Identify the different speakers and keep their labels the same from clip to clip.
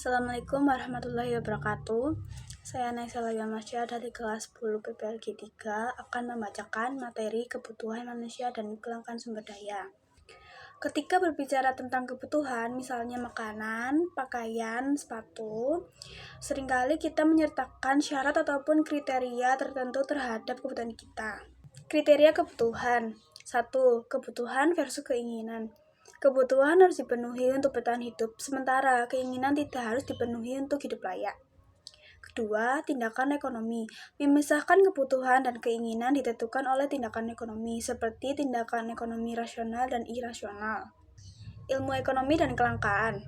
Speaker 1: Assalamualaikum warahmatullahi wabarakatuh. Saya Naisala Yamasya dari kelas 10 PPLG 3 akan membacakan materi kebutuhan manusia dan kelangkaan sumber daya. Ketika berbicara tentang kebutuhan, misalnya makanan, pakaian, sepatu, seringkali kita menyertakan syarat ataupun kriteria tertentu terhadap kebutuhan kita. Kriteria kebutuhan. 1. Kebutuhan versus keinginan. Kebutuhan harus dipenuhi untuk bertahan hidup, sementara keinginan tidak harus dipenuhi untuk hidup layak. Kedua, tindakan ekonomi. Memisahkan kebutuhan dan keinginan ditentukan oleh tindakan ekonomi, seperti tindakan ekonomi rasional dan irasional. Ilmu ekonomi dan kelangkaan.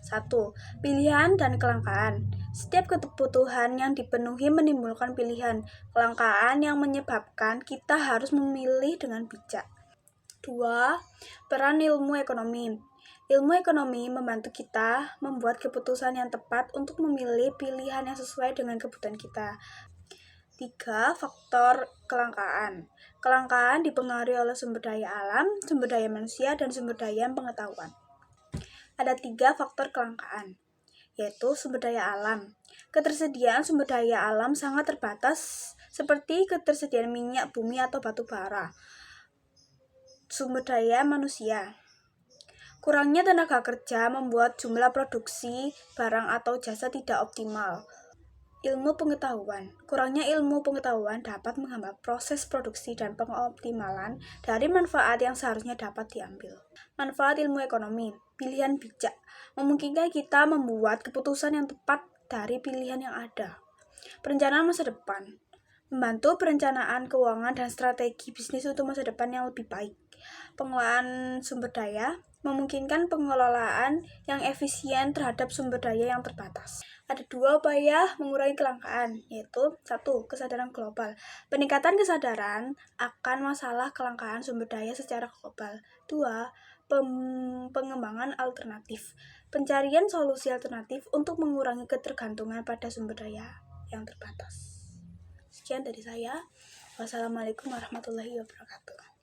Speaker 1: 1. Pilihan dan kelangkaan. Setiap kebutuhan yang dipenuhi menimbulkan pilihan, kelangkaan yang menyebabkan kita harus memilih dengan bijak. 2. Peran ilmu ekonomi. Ilmu ekonomi membantu kita membuat keputusan yang tepat untuk memilih pilihan yang sesuai dengan kebutuhan kita. 3. Faktor kelangkaan. Kelangkaan dipengaruhi oleh sumber daya alam, sumber daya manusia, dan sumber daya pengetahuan. Ada 3 faktor kelangkaan, yaitu sumber daya alam. Ketersediaan sumber daya alam sangat terbatas, seperti ketersediaan minyak bumi atau batu bara. Sumber daya manusia. Kurangnya tenaga kerja membuat jumlah produksi barang atau jasa tidak optimal. Ilmu pengetahuan. Kurangnya ilmu pengetahuan dapat menghambat proses produksi dan pengoptimalan dari manfaat yang seharusnya dapat diambil. Manfaat ilmu ekonomi. Pilihan bijak memungkinkan kita membuat keputusan yang tepat dari pilihan yang ada. Perencanaan masa depan. Membantu perencanaan keuangan dan strategi bisnis untuk masa depan yang lebih baik. Pengelolaan sumber daya memungkinkan pengelolaan yang efisien terhadap sumber daya yang terbatas. Ada 2 upaya mengurangi kelangkaan, yaitu 1. Kesadaran global. Peningkatan kesadaran akan masalah kelangkaan sumber daya secara global. 2. Pengembangan alternatif. Pencarian solusi alternatif untuk mengurangi ketergantungan pada sumber daya yang terbatas. Sekian dari saya. Wassalamualaikum warahmatullahi wabarakatuh.